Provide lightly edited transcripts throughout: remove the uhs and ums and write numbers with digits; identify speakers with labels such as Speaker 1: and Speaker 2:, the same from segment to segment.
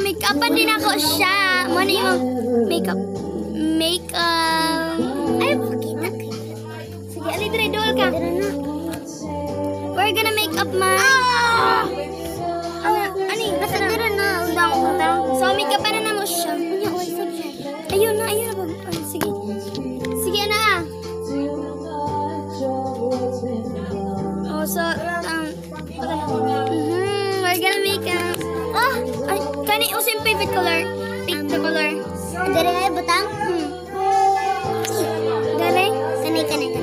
Speaker 1: make-upan din ako siya. Muna yung make-up. Ay, pakita. Sige, alidre, dool ka. We're gonna make up, ma. Ani, nasa dira na. So, make up na mo siya. Ayun na. Sige. Sige na. Oh, so, we're gonna make up. Ay, kani, yung favorite color. Pick the color.
Speaker 2: Dari ay butang?
Speaker 1: Dari?
Speaker 2: Kanay.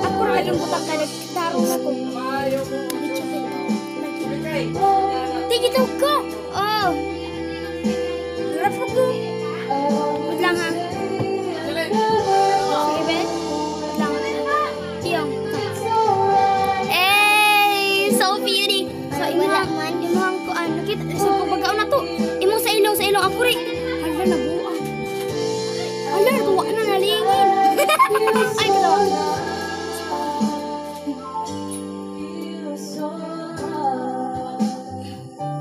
Speaker 1: Ako rin yung butang ka, nagtarong ako. Tigitaw ko! Oh! Grab ko! Wait lang ha. Sige, Ben? Wait lang. Tiyong. Eh! So beauty! So, imuhang ko, nakita, sa pabagaw na to. Imong sa ilong, ako rin. Hala, nabuang. Hala, tuwa na, nalingin. Ay, dalawa.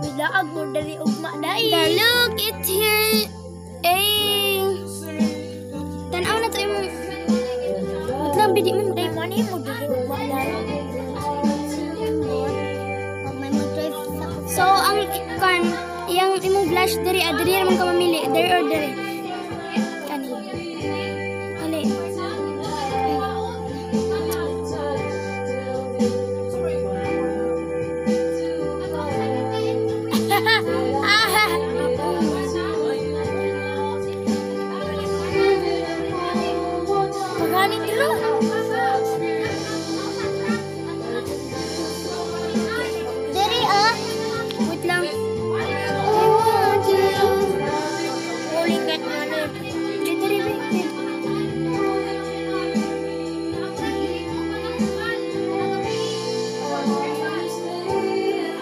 Speaker 2: Bilaag mo dari ugma dai.
Speaker 1: Look, it's here. Tanaw na to imong. Wait lang, bidi man.
Speaker 2: Dai mo ni mo dari ugma dai.
Speaker 1: So, ang yang imong blush dari naman ka mamili. Dari or dari. Kani. Ali.
Speaker 2: Pagani dilo. Dari
Speaker 1: Wait lang.
Speaker 2: ulingan mana.
Speaker 1: Dari, babe.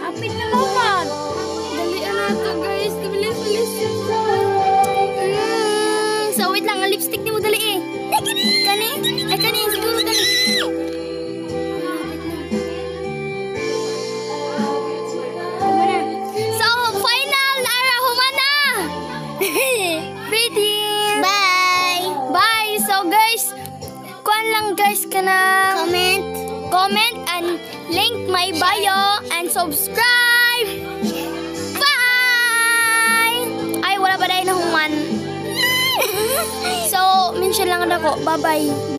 Speaker 2: Apit na naman.
Speaker 1: Dalian na to, guys. Bilis. So, wait lang. Ang lipstick ni mo dali eh. Kani? Ay, kani. Siguro kani. Humana. So, final. Lara, humana. Pretty. Bye. So, guys. Kuan lang, guys. Kana comment and link my bio and subscribe. Bye! Ay, wala ba dahil na human? So, mention lang ako. Bye-bye.